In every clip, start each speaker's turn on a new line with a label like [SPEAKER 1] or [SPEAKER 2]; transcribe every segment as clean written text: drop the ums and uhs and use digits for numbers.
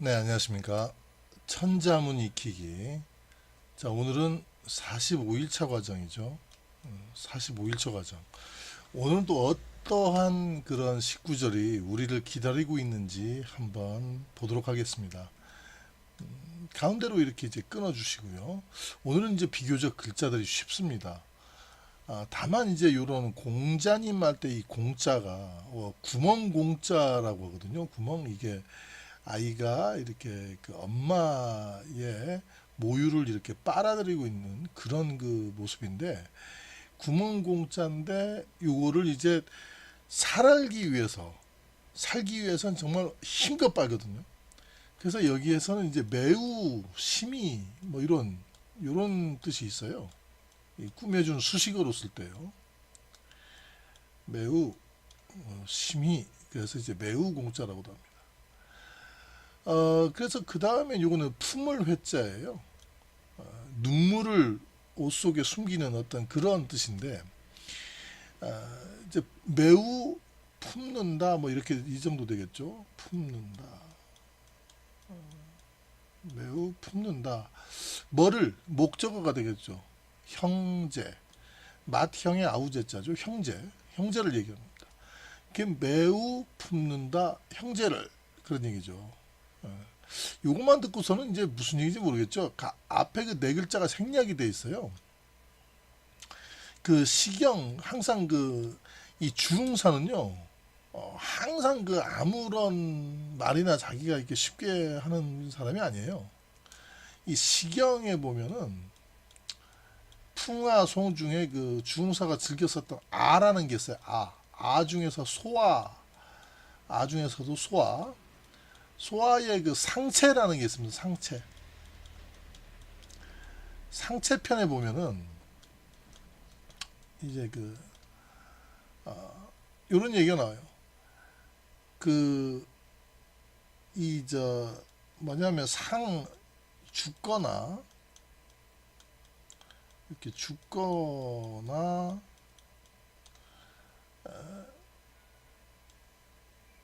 [SPEAKER 1] 네, 안녕하십니까. 천자문 익히기. 자, 오늘은 45일차 과정이죠. 45일차 과정. 오늘은 또 어떠한 그런 식구절이 우리를 기다리고 있는지 한번 보도록 하겠습니다. 가운데로 이렇게 이제 끊어주시고요. 오늘은 이제 비교적 글자들이 쉽습니다. 다만 이제 이런 공자님 할 때 이 공자가 구멍 공자라고 하거든요. 구멍 이게 아이가 이렇게 그 엄마의 모유를 이렇게 빨아들이고 있는 그런 그 모습인데 구멍공짜인데 요거를 이제 살기 위해서는 정말 힘껏 빨거든요. 그래서 여기에서는 이제 매우 심히 뭐 이런 뜻이 있어요. 꾸며준 수식어로 쓸 때요. 매우 심히 그래서 이제 매우 공짜라고도 합니다. 그래서 그 다음에 요거는 품을 회자예요. 눈물을 옷 속에 숨기는 어떤 그런 뜻인데, 이제 매우 품는다, 뭐 이렇게 이 정도 되겠죠. 품는다. 매우 품는다. 뭐를 목적어가 되겠죠. 형제. 맏형의 아우제자죠. 형제를 얘기합니다. 그게 매우 품는다, 형제를 그런 얘기죠. 요것만 듣고서는 이제 무슨 얘기인지 모르겠죠. 앞에 그 네 글자가 생략이 돼 있어요. 그 시경 항상 그 이 주흥사는요. 항상 그 아무런 말이나 자기가 이렇게 쉽게 하는 사람이 아니에요. 이 시경에 보면은 풍화송 중에 그 주흥사가 즐겨 썼던 아라는 게 있어요. 아 중에서 아 중에서도 소아의 그 상체라는 게 있습니다. 상체편에 보면은 이제 그 이런 얘기가 나와요. 그 이 저 뭐냐면 죽거나 이렇게 죽거나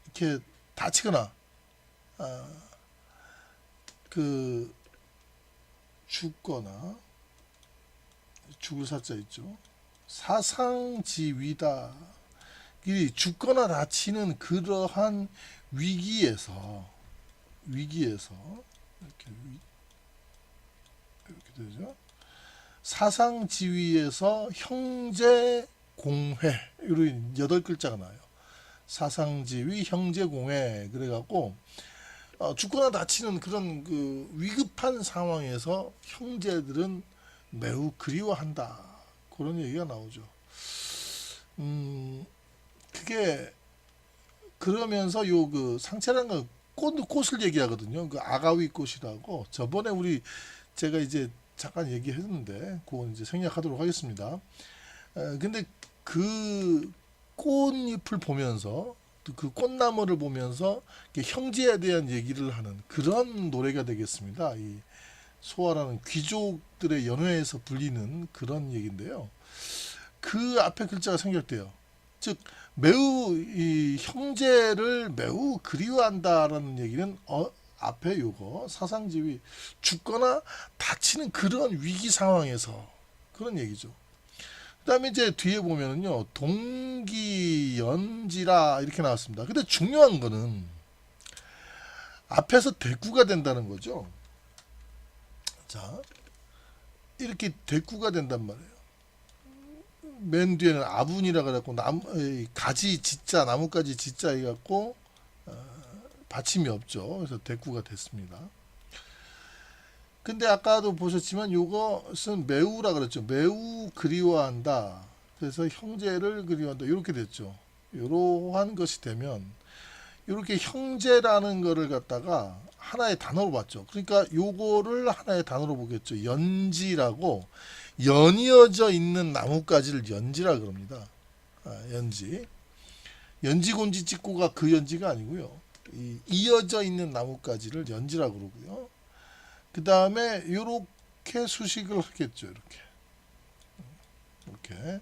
[SPEAKER 1] 이렇게 다치거나 그 죽거나 죽을 사자 있죠. 사상지위다. 이 죽거나 다치는 그러한 위기에서 이렇게 이렇게 되죠. 사상지위에서 형제 공회 이런 8글자가 나와요. 사상지위 형제공회 그래갖고 죽거나 다치는 그런 그 위급한 상황에서 형제들은 매우 그리워한다 그런 얘기가 나오죠. 그게 그러면서 요 그 상체라는 건 꽃을 얘기하거든요. 그 아가위 꽃이라고 저번에 제가 이제 잠깐 얘기했는데 그건 이제 생략하도록 하겠습니다. 근데 그 꽃잎을 보면서 그 꽃나무를 보면서 형제에 대한 얘기를 하는 그런 노래가 되겠습니다. 이 소아라는 귀족들의 연회에서 불리는 그런 얘기인데요. 그 앞에 글자가 생략돼요. 즉 매우 이 형제를 매우 그리워한다라는 얘기는 앞에 요거 사상지위 죽거나 다치는 그런 위기 상황에서 그런 얘기죠. 그다음에 이제 뒤에 보면은요 동기연지라 이렇게 나왔습니다. 근데 중요한 거는 앞에서 대꾸가 된다는 거죠. 자 이렇게 대꾸가 된단 말이에요. 맨 뒤에는 아분이라 그래갖고 가지 짓자 나뭇가지 짓자 해갖고 받침이 없죠. 그래서 대꾸가 됐습니다. 근데 아까도 보셨지만 요것은 매우라 그랬죠. 매우 그리워한다. 그래서 형제를 그리워한다. 이렇게 됐죠. 이러한 것이 되면 이렇게 형제라는 거를 갖다가 하나의 단어로 봤죠. 그러니까 요거를 하나의 단어로 보겠죠. 연지라고 연이어져 있는 나뭇가지를 연지라 그럽니다. 연지곤지 찍고가 그 연지가 아니고요. 이어져 있는 나뭇가지를 연지라 그러고요. 그 다음에 이렇게 수식을 하겠죠. 이렇게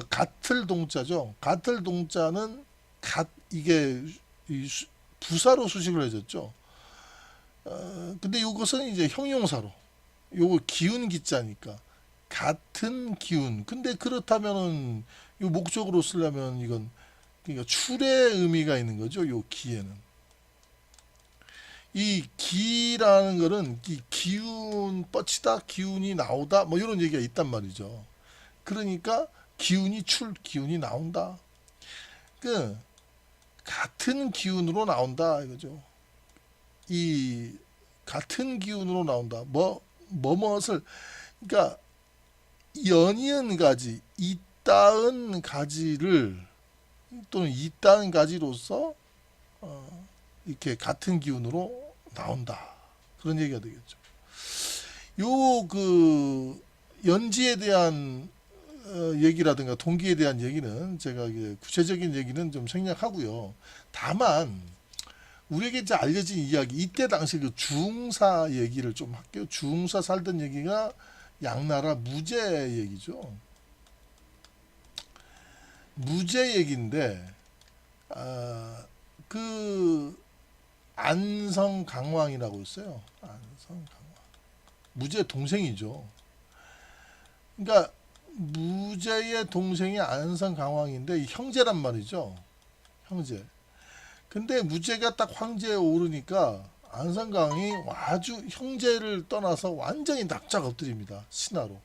[SPEAKER 1] 같을 동자죠. 같을 동자는 이게 부사로 수식을 해줬죠. 근데 이것은 이제 형용사로 요거 기운 기자니까 같은 기운. 근데 그렇다면은 요 목적으로 쓰려면 이건 그러니까 출의 의미가 있는 거죠. 요 기에는. 이 기라는 거는 이 기운 뻗치다 기운이 나오다 뭐 이런 얘기가 있단 말이죠. 그러니까 기운이 기운이 나온다. 그 같은 기운으로 나온다 이거죠. 이 같은 기운으로 나온다. 뭐뭇을 그러니까 연이은 가지 이따은 가지를 또는 이따은 가지로서 이렇게 같은 기운으로 나온다. 그런 얘기가 되겠죠. 요 그 연지에 대한 얘기라든가 동기에 대한 얘기는 제가 이제 구체적인 얘기는 좀 생략하고요. 다만 우리에게 이제 알려진 이야기 이때 당시 그 중사 얘기를 좀 할게요. 중사 살던 얘기가 양나라 무제 얘기죠. 무제 얘기인데 그 안성 강왕이라고 있어요. 안성 강왕. 무제 동생이죠. 그러니까 무제의 동생이 안성 강왕인데 형제란 말이죠. 형제. 근데 무제가 딱 황제에 오르니까 안성강이 아주 형제를 떠나서 완전히 납작 엎드립니다. 신하로.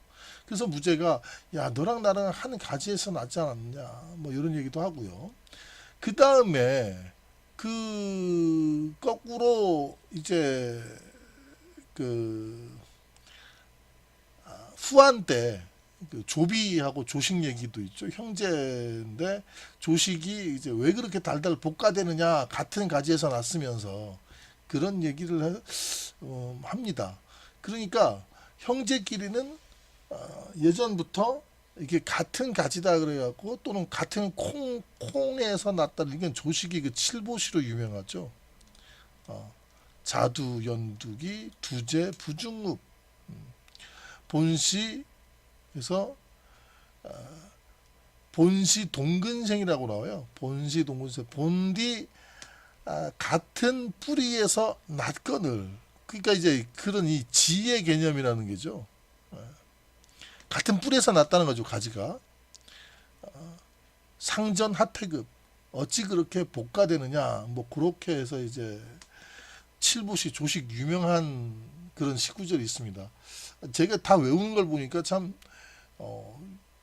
[SPEAKER 1] 그래서 무제가 야 너랑 나랑 한 가지에서 낫지 않았냐 뭐 이런 얘기도 하고요. 그 다음에 그 거꾸로 이제 그 후한 때 그 조비하고 조식 얘기도 있죠. 형제인데 조식이 이제 왜 그렇게 달달 볶아대느냐 같은 가지에서 났으면서 그런 얘기를 합니다. 그러니까 형제끼리는 예전부터 이게 같은 가지다 그래갖고 또는 같은 콩에서 났다는 이건 조식이 그 칠보시로 유명하죠. 자두, 연두기, 두제, 부중읍, 본시 그래서 본시 동근생이라고 나와요. 본시 동근생. 본디 같은 뿌리에서 났거늘. 그러니까 이제 그런 이 지의 개념이라는 게죠. 같은 뿌리에서 났다는 거죠. 가지가. 상전 하태급. 어찌 그렇게 복가되느냐. 뭐 그렇게 해서 이제 칠보시 조식 유명한 그런 시구절이 있습니다. 제가 다 외우는 걸 보니까 참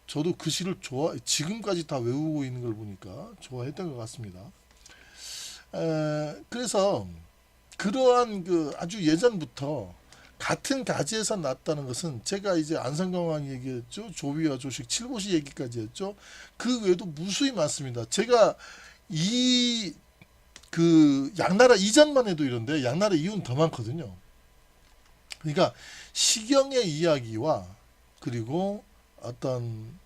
[SPEAKER 1] 저도 그 시를 지금까지 다 외우고 있는 걸 보니까 좋아했던 것 같습니다. 그래서 그러한 그 아주 예전부터 같은 가지에서 났다는 것은 제가 이제 안성강왕 얘기했죠. 조비와 조식, 칠보시 얘기까지 했죠. 그 외에도 무수히 많습니다. 제가 이 그 양나라 이전만 해도 이런데 양나라 이후는 더 많거든요. 그러니까 시경의 이야기와 그리고 어떤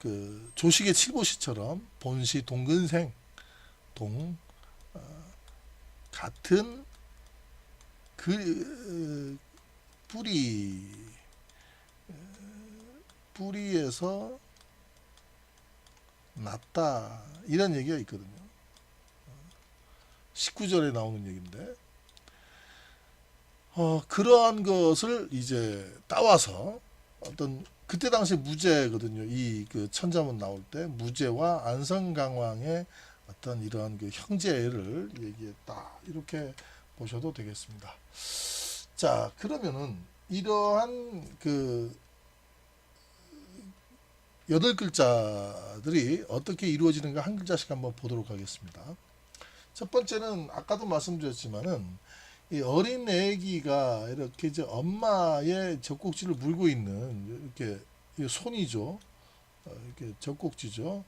[SPEAKER 1] 그 조식의 칠보시처럼 본시 동근생 같은 그 뿌리에서 났다 이런 얘기가 있거든요. 19절에 나오는 얘기인데 그러한 것을 이제 따와서 어떤 그때 당시 무제거든요. 이 그 천자문 나올 때 무제와 안성강왕의 어떤 이러한 그 형제를 얘기했다. 이렇게 보셔도 되겠습니다. 자, 그러면은 이러한 그 여덟 글자들이 어떻게 이루어지는가 한 글자씩 한번 보도록 하겠습니다. 첫 번째는 아까도 말씀드렸지만은 이 어린 애기가 이렇게 이제 엄마의 젖꼭지를 물고 있는 이렇게 손이죠. 이렇게 젖꼭지죠.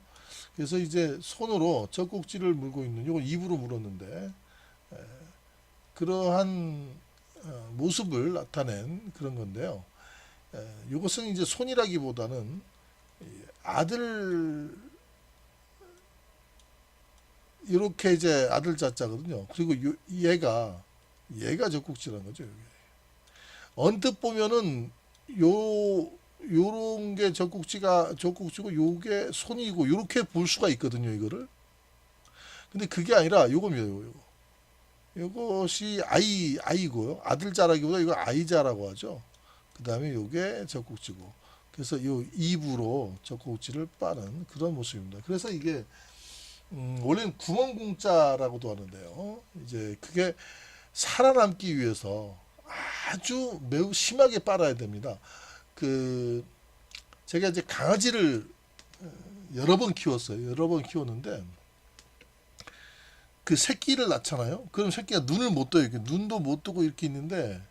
[SPEAKER 1] 그래서 이제 손으로 젖꼭지를 물고 있는 이건 입으로 물었는데 그러한 모습을 나타낸 그런 건데요. 이것은 이제 손이라기보다는 아들 이렇게 이제 아들 자자거든요. 그리고 얘가 젖꼭지라는 거죠. 여기. 언뜻 보면은 요런 게 젖꼭지고 요게 손이고 요렇게 볼 수가 있거든요. 이거를. 근데 그게 아니라 요겁니다. 요거. 이것이 아이고요. 아들자라기보다 이거 아이자라고 하죠. 그 다음에 요게 젖꼭지고. 그래서 요 입으로 젖꼭지를 빠는 그런 모습입니다. 그래서 이게 원래는 구멍공자라고도 하는데요. 이제 그게 살아남기 위해서 아주 매우 심하게 빨아야 됩니다. 그 제가 이제 강아지를 여러 번 키웠어요. 여러 번 키웠는데 그 새끼를 낳잖아요. 그럼 새끼가 눈을 못 떠요. 이렇게 눈도 못 뜨고 이렇게 있는데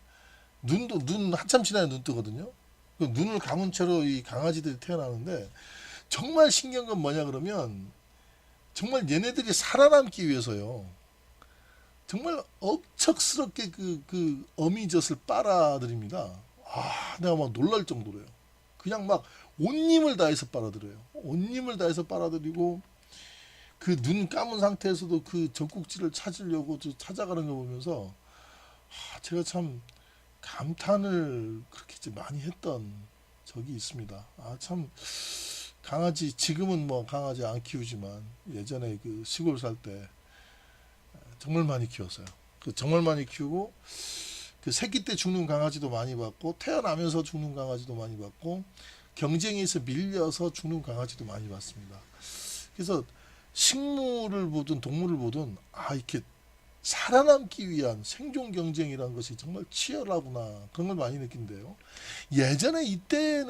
[SPEAKER 1] 눈 한참 지나야 눈 뜨거든요. 그 눈을 감은 채로 이 강아지들이 태어나는데 정말 신기한 건 뭐냐 그러면 정말 얘네들이 살아남기 위해서요. 정말 억척스럽게 그 어미젖을 빨아들입니다. 아, 내가 막 놀랄 정도로요. 그냥 막 온 힘을 다해서 빨아들여요. 온 힘을 다해서 빨아들이고 그 눈 감은 상태에서도 그 젖꼭지를 찾으려고 찾아가는 거 보면서 제가 참 감탄을 그렇게 이제 많이 했던 적이 있습니다. 참 강아지 지금은 뭐 강아지 안 키우지만 예전에 그 시골 살 때 정말 많이 키웠어요. 그 정말 많이 키우고 그 새끼 때 죽는 강아지도 많이 봤고 태어나면서 죽는 강아지도 많이 봤고 경쟁에서 밀려서 죽는 강아지도 많이 봤습니다. 그래서 식물을 보든 동물을 보든 이렇게 살아남기 위한 생존 경쟁이라는 것이 정말 치열하구나 그런 걸 많이 느낀대요. 예전에 이때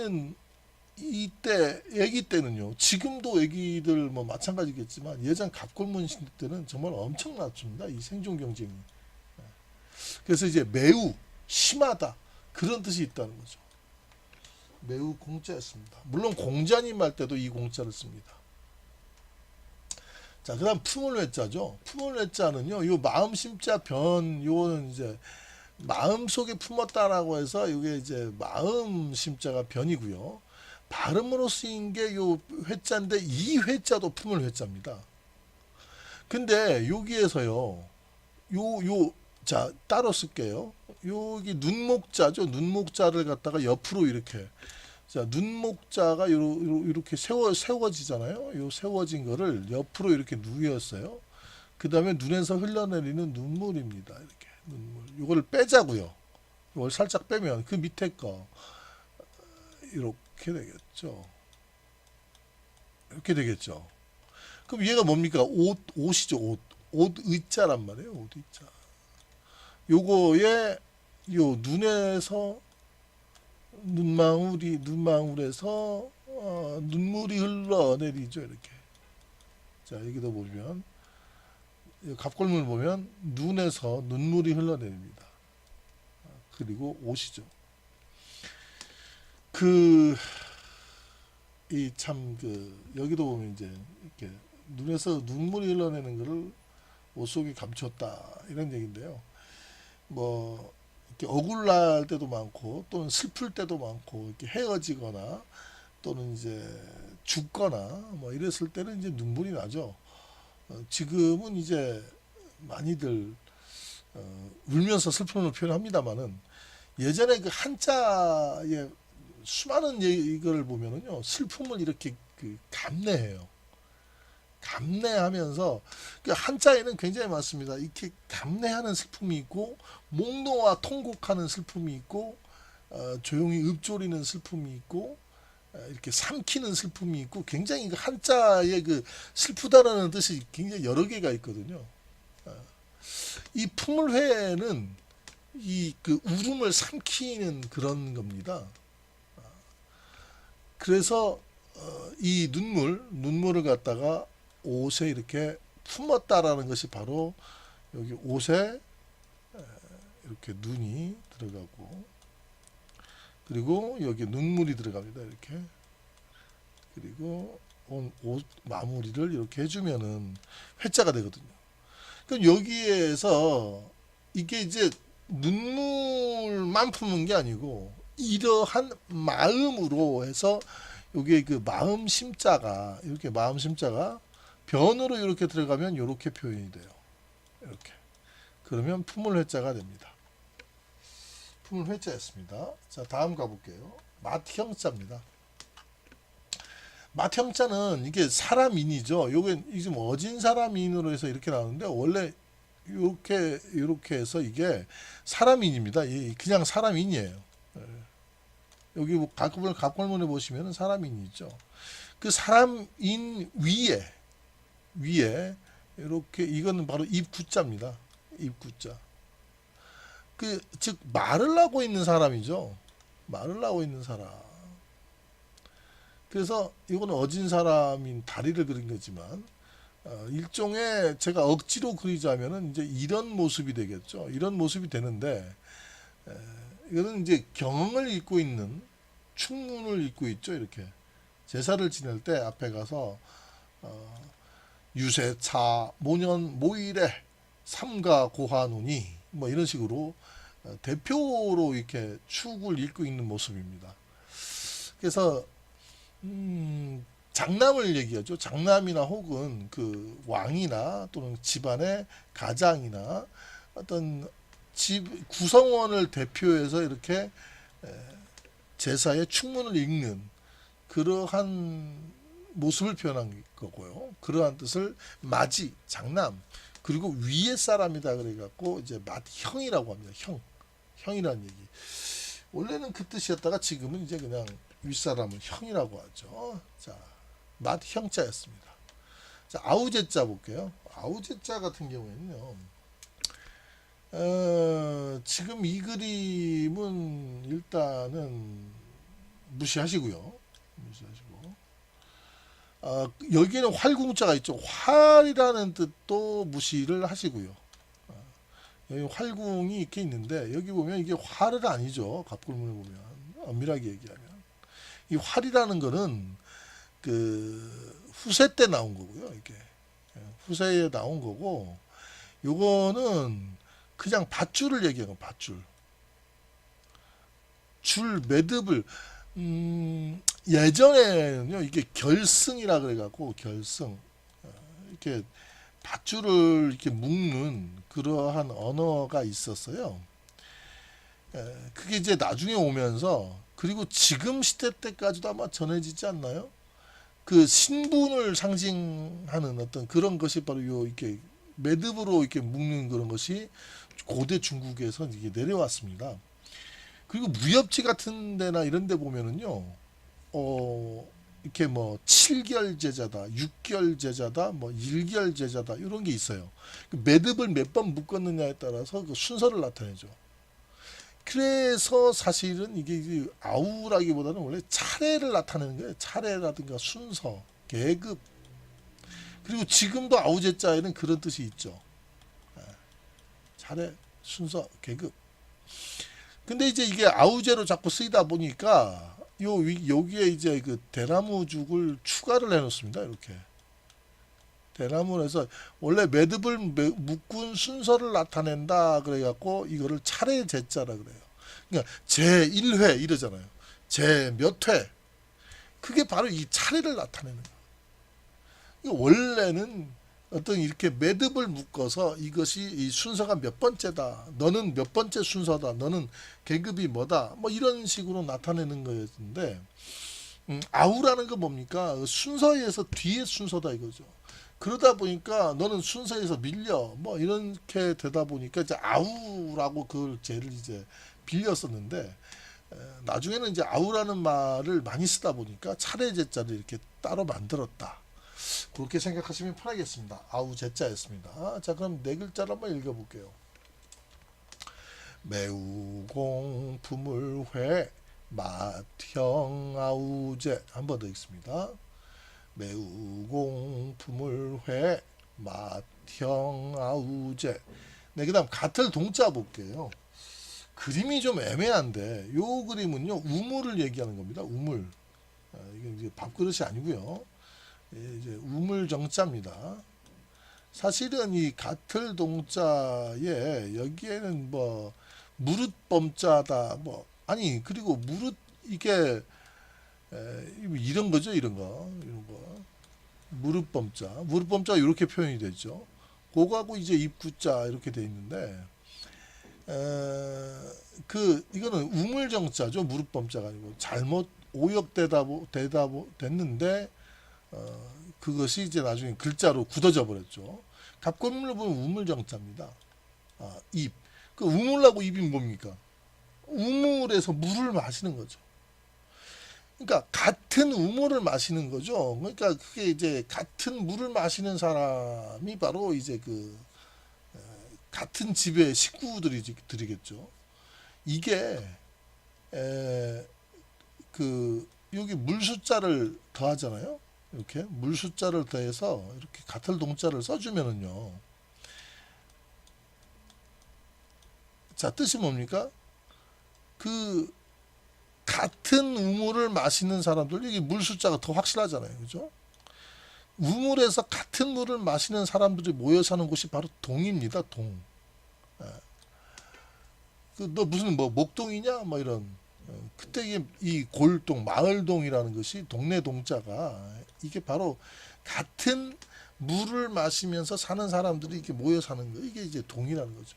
[SPEAKER 1] 아기 때는요. 지금도 아기들 뭐 마찬가지겠지만 예전 갑골문 시대 때는 정말 엄청났습니다. 이 생존 경쟁이. 그래서 이제 매우 심하다 그런 뜻이 있다는 거죠. 매우 공짜였습니다. 물론 공자님 할 때도 이 공짜를 씁니다. 자, 그다음 품을 외자죠. 품을 외자는요. 요 마음 심자 변 요거는 이제 마음 속에 품었다라고 해서 이게 이제 마음 심자가 변이고요. 발음으로 쓰인 게 요 회자인데 이 회자도 품을 회자입니다. 근데 여기에서요. 자, 따로 쓸게요. 여기 눈목자죠. 눈목자를 갖다가 옆으로 이렇게 자, 눈목자가 이렇게 세워지잖아요. 요 세워진 거를 옆으로 이렇게 누였어요. 그 다음에 눈에서 흘러내리는 눈물입니다. 이렇게 눈물. 이거를 빼자고요. 이걸 살짝 빼면 그 밑에 거 이렇게 되겠죠. 이렇게 되겠죠. 그럼 얘가 뭡니까? 옷이죠. 옷 의자란 말이에요. 옷 의자. 요거에 요 눈에서 눈망울에서 눈물이 흘러내리죠. 이렇게. 자, 여기도 보면 갑골문을 보면 눈에서 눈물이 흘러내립니다. 그리고 옷이죠. 여기도 보면 이제 이렇게 눈에서 눈물이 흘러내는 것을 옷 속에 감췄다 이런 얘기인데요. 뭐 이렇게 억울할 때도 많고 또는 슬플 때도 많고 이렇게 헤어지거나 또는 이제 죽거나 뭐 이랬을 때는 이제 눈물이 나죠. 지금은 이제 많이들 울면서 슬픔을 표현합니다만은 예전에 그 한자의 수많은 이걸 보면은요 슬픔을 이렇게 감내해요. 감내하면서 그 한자에는 굉장히 많습니다. 이렇게 감내하는 슬픔이 있고 목 놓아 통곡하는 슬픔이 있고 조용히 읊조리는 슬픔이 있고 이렇게 삼키는 슬픔이 있고 굉장히 그 한자의 그 슬프다라는 뜻이 굉장히 여러 개가 있거든요. 이 품을회는 이 그 울음을 삼키는 그런 겁니다. 그래서 이 눈물을 갖다가 옷에 이렇게 품었다라는 것이 바로 여기 옷에 이렇게 눈이 들어가고 그리고 여기 눈물이 들어갑니다. 이렇게 그리고 옷 마무리를 이렇게 해주면은 회자가 되거든요. 그럼 여기에서 이게 이제 눈물만 품은 게 아니고 이러한 마음으로 해서 여기에 그 마음 심자가 이렇게 마음 심자가 변으로 이렇게 들어가면 이렇게 표현이 돼요. 이렇게 그러면 품을 회자가 됩니다. 품을 회자였습니다. 자, 다음 가볼게요. 맏형자입니다. 맏형자는 이게 사람인이죠. 요게 지금 어진 사람인으로 해서 이렇게 나오는데 원래 요렇게 해서 이게 사람인입니다. 그냥 사람인이에요. 여기 뭐 갑골문에 보시면은 사람인이죠. 그 사람인 위에 이렇게 이거는 바로 입구자입니다. 입구자. 즉 말을 하고 있는 사람이죠. 말을 하고 있는 사람. 그래서 이거는 어진 사람인 다리를 그린 거지만 일종의 제가 억지로 그리자면은 이제 이런 모습이 되겠죠. 이런 모습이 되는데 이거는 이제 경을 잇고 있는 충문을 잇고 있죠. 이렇게 제사를 지낼 때 앞에 가서 유세차 모년 모일에 삼가 고하노니 뭐 이런 식으로 대표로 이렇게 축을 잇고 있는 모습입니다. 그래서 장남을 얘기하죠. 장남이나 혹은 그 왕이나 또는 집안의 가장이나 어떤 집 구성원을 대표해서 이렇게 제사의 축문을 읽는 그러한 모습을 표현한 거고요. 그러한 뜻을 맞이, 장남, 그리고 위의 사람이다 그래갖고 이제 맏형이라고 합니다. 형이라는 얘기. 원래는 그 뜻이었다가 지금은 이제 그냥 윗사람은 형이라고 하죠. 자, 맏형자였습니다. 자, 아우제자 볼게요. 아우제자 같은 경우에는요. 지금 이 그림은 일단은 무시하시고요. 여기에는 활궁자가 있죠. 활이라는 뜻도 무시를 하시고요. 여기 활궁이 이렇게 있는데 여기 보면 이게 활은 아니죠. 갑골문을 보면 엄밀하게 얘기하면 이 활이라는 거는 그 후세 때 나온 거고요. 이게 후세에 나온 거고 요거는 그냥 밧줄을 얘기하는 밧줄. 줄 매듭을 예전에는요 이게 결승이라 그래갖고 결승 이렇게 밧줄을 이렇게 묶는 그러한 언어가 있었어요. 그게 이제 나중에 오면서 그리고 지금 시대 때까지도 아마 전해지지 않나요? 그 신분을 상징하는 어떤 그런 것이 바로 이렇게 매듭으로 이렇게 묶는 그런 것이 고대 중국에서 이게 내려왔습니다. 그리고 무협지 같은 데나 이런 데 보면은요, 이렇게 뭐 7개월 제자다, 6개월 제자다, 뭐 1개월 제자다, 이런 게 있어요. 그 매듭을 몇 번 묶었느냐에 따라서 그 순서를 나타내죠. 그래서 사실은 이게 아우라기보다는 원래 차례를 나타내는 거예요. 차례라든가 순서, 계급. 그리고 지금도 아우제자에는 그런 뜻이 있죠. 차례, 순서, 계급. 근데 이제 이게 아우제로 자꾸 쓰이다 보니까 여기에 이제 그 대나무죽을 추가를 해놓습니다. 이렇게 대나무를 해서 원래 매듭을 묶은 순서를 나타낸다 그래갖고 이거를 차례 제자라 그래요. 그러니까 제 1회 이러잖아요. 제 몇 회. 그게 바로 이 차례를 나타내는 거예요. 원래는 어떤 이렇게 매듭을 묶어서 이것이 이 순서가 몇 번째다. 너는 몇 번째 순서다. 너는 계급이 뭐다. 뭐 이런 식으로 나타내는 거였는데 아우라는 건 뭡니까? 순서에서 뒤에 순서다 이거죠. 그러다 보니까 너는 순서에서 밀려 뭐 이렇게 되다 보니까 이제 아우라고 그걸 죄를 이제 빌렸었는데 나중에는 이제 아우라는 말을 많이 쓰다 보니까 차례 제자를 이렇게 따로 만들었다. 그렇게 생각하시면 편하겠습니다. 아우제자였습니다. 자, 그럼 네 글자를 한번 읽어볼게요. 매우공 부물회 맏형 아우제 한 번 더 읽습니다. 매우공 부물회 맏형 아우제. 네, 그 다음 같을 동자 볼게요. 그림이 좀 애매한데 요 그림은요 우물을 얘기하는 겁니다. 우물. 이게 이제 밥그릇이 아니고요. 이제 우물정자입니다. 사실은 이 같을 동자에 여기에는 뭐 무릇범자다 뭐 아니 그리고 무릇 이게 이런 거죠 이런 거 무릇범자 이렇게 표현이 되죠. 그거하고 이제 입구자 이렇게 돼 있는데 이거는 우물정자죠. 무릇범자가 아니고 잘못 오역되다 됐는데 그것이 이제 나중에 글자로 굳어져 버렸죠. 갑골문을 보면 우물정자입니다. 입. 그 우물하고 입이 뭡니까? 우물에서 물을 마시는 거죠. 그러니까 같은 우물을 마시는 거죠. 그러니까 그게 이제 같은 물을 마시는 사람이 바로 이제 그 같은 집의 식구들이겠죠. 이게 그 여기 물 숫자를 더하잖아요. 이렇게 물 숫자를 더해서 이렇게 같을 동자를 써주면은요. 자, 뜻이 뭡니까? 그 같은 우물을 마시는 사람들, 이게 물 숫자가 더 확실하잖아요. 그죠? 우물에서 같은 물을 마시는 사람들이 모여 사는 곳이 바로 동입니다. 동. 너 무슨 뭐 목동이냐? 뭐 이런. 그때 이 골동, 마을동이라는 것이 동네 동자가 이게 바로 같은 물을 마시면서 사는 사람들이 이렇게 모여 사는 거. 이게 이제 동이라는 거죠.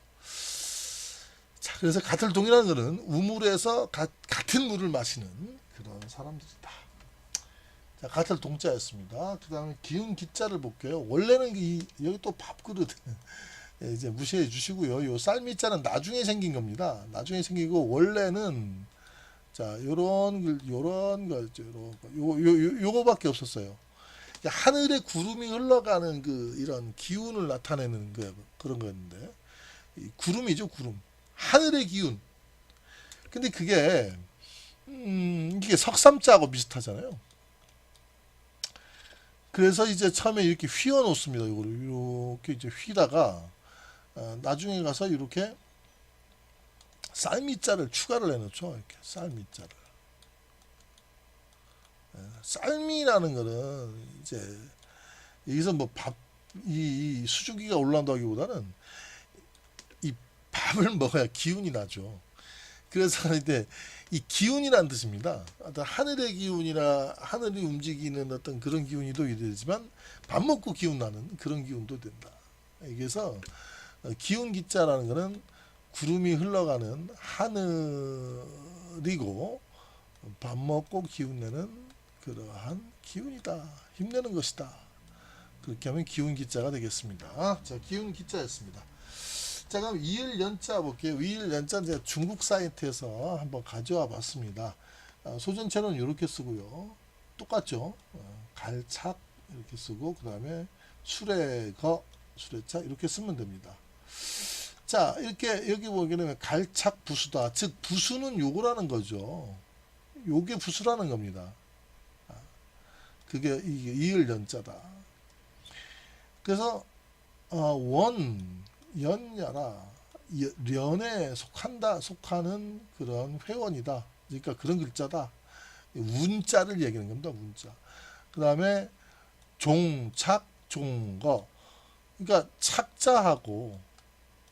[SPEAKER 1] 자, 그래서 같은 동이라는 것은 우물에서 같은 물을 마시는 그런 사람들이다. 자, 같은 동자였습니다. 그 다음에 기운 기자를 볼게요. 원래는 여기 또 밥그릇 이제 무시해 주시고요. 요 쌀미자는 나중에 생긴 겁니다. 나중에 생기고 원래는 자, 요런 요거밖에 없었어요. 하늘에 구름이 흘러가는 그 이런 기운을 나타내는 그런 거였는데 구름이죠, 구름. 하늘의 기운. 근데 그게 이게 석삼자하고 비슷하잖아요. 그래서 이제 처음에 이렇게 휘어 놓습니다. 이거를 이렇게 이제 휘다가 나중에 가서 이렇게 쌀미자를 추가를 해놓죠. 이렇게 쌀미자를. 쌀미라는 거는 이제 여기서 뭐 이 수증기가 올라온다기보다는 이 밥을 먹어야 기운이 나죠. 그래서 이제 이 기운이라는 뜻입니다. 어떤 하늘의 기운이나 하늘이 움직이는 어떤 그런 기운이도 되지만 밥 먹고 기운 나는 그런 기운도 된다. 그래서 기운 기자라는 것은 구름이 흘러가는 하늘이고 밥 먹고 기운 내는 그러한 기운이다. 힘내는 것이다. 그렇게 하면 기운 기자가 되겠습니다. 자, 기운 기자였습니다. 자, 그럼 이을 연자 볼게요. 이을 연자는 제가 중국 사이트에서 한번 가져와 봤습니다. 소전체는 이렇게 쓰고요. 똑같죠. 갈착 이렇게 쓰고 그 다음에 수레거 수레차 이렇게 쓰면 됩니다. 자, 이렇게 여기 보게 되면 갈착 부수다. 즉 부수는 요거라는 거죠. 요게 부수라는 겁니다. 그게 이게 이을 연자다. 그래서 원 연야라 련에 속하는 그런 회원이다. 그러니까 그런 글자다. 운자를 얘기하는 겁니다. 운자. 그 다음에 종착 종거. 그러니까 착자하고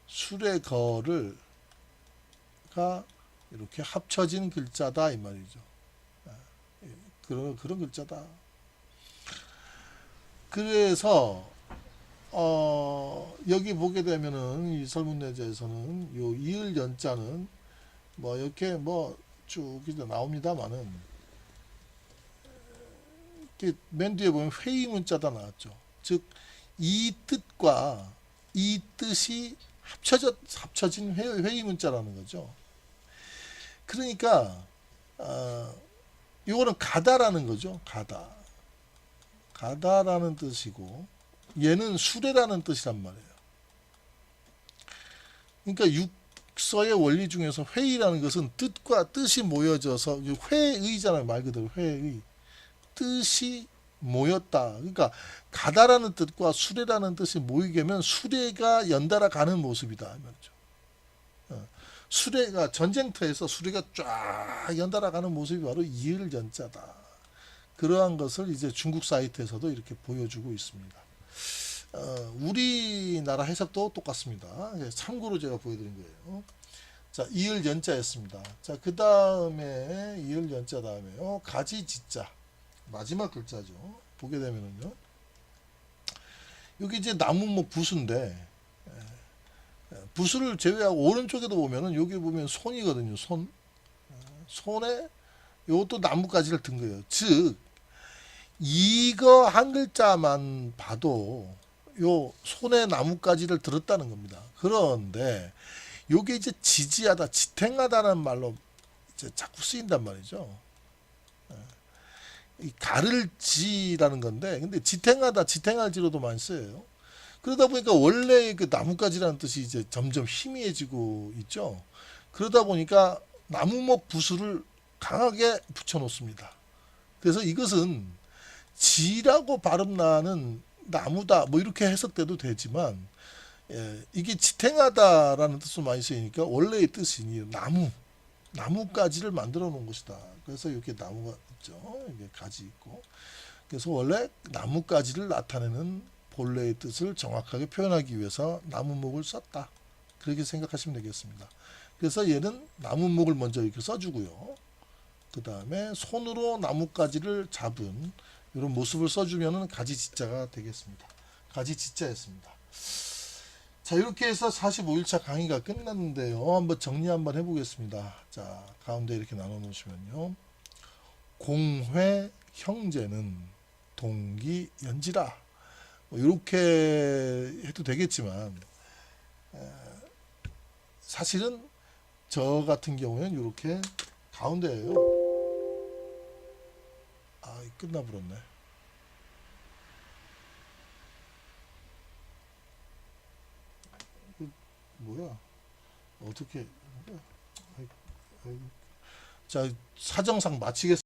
[SPEAKER 1] 수레거를가 이렇게 합쳐진 글자다 이 말이죠. 그런 글자다. 그래서 여기 보게 되면은 이 설문예제에서는 요 이을 연자는 뭐 이렇게 뭐 쭉 나옵니다만은 맨 뒤에 보면 회의 문자다 나왔죠. 즉 이 뜻과 이 뜻이 합쳐진 회의 문자라는 거죠. 그러니까 이거는 가다라는 거죠. 가다라는 뜻이고 얘는 수레라는 뜻이란 말이에요. 그러니까 육서의 원리 중에서 회의라는 것은 뜻과 뜻이 모여져서 회의잖아요. 말 그대로 회의. 뜻이 모였다. 그러니까 가다라는 뜻과 수레라는 뜻이 모이게 하면 수레가 연달아 가는 모습이다. 말이죠. 수레가 전쟁터에서 수레가 쫙 연달아 가는 모습이 바로 이을 연자다. 그러한 것을 이제 중국 사이트에서도 이렇게 보여주고 있습니다. 우리나라 해석도 똑같습니다. 참고로 제가 보여드린 거예요. 자, 이을 연자였습니다. 자, 그 다음에 이을 연자 다음에요. 가지지자. 마지막 글자죠. 보게 되면은요. 여기 이제 나무 뭐 부수인데, 부수를 제외하고 오른쪽에도 보면은 여기 보면 손이거든요. 손. 손에 요것도 나뭇가지를 든 거예요. 즉, 이거 한 글자만 봐도 요 손에 나뭇가지를 들었다는 겁니다. 그런데 요게 이제 지지하다, 지탱하다는 말로 이제 자꾸 쓰인단 말이죠. 이 가를지라는 건데, 근데 지탱하다, 지탱할지로도 많이 써요. 그러다 보니까 원래 그 나뭇가지라는 뜻이 이제 점점 희미해지고 있죠. 그러다 보니까 나무목 부수를 강하게 붙여 놓습니다. 그래서 이것은 지라고 발음 나는 나무다 뭐 이렇게 해석돼도 되지만, 이게 지탱하다라는 뜻으로 많이 쓰이니까 원래의 뜻이 나무가지를 만들어 놓은 것이다. 그래서 이렇게 나무가 있죠. 이게 가지 있고. 그래서 원래 나뭇가지를 나타내는 본래의 뜻을 정확하게 표현하기 위해서 나무목을 썼다. 그렇게 생각하시면 되겠습니다. 그래서 얘는 나무목을 먼저 이렇게 써주고요. 그 다음에 손으로 나뭇가지를 잡은 이런 모습을 써주면 가지지자가 되겠습니다. 가지지자였습니다. 자, 이렇게 해서 45일차 강의가 끝났는데요. 한번 정리 한번 해보겠습니다. 자, 가운데 이렇게 나눠 놓으시면요. 공회 형제는 동기 연지라. 뭐 이렇게 해도 되겠지만, 사실은 저 같은 경우에는 이렇게 가운데예요. 아, 끝나버렸네. 뭐야? 어떻게? 자, 사정상 마치겠습니다.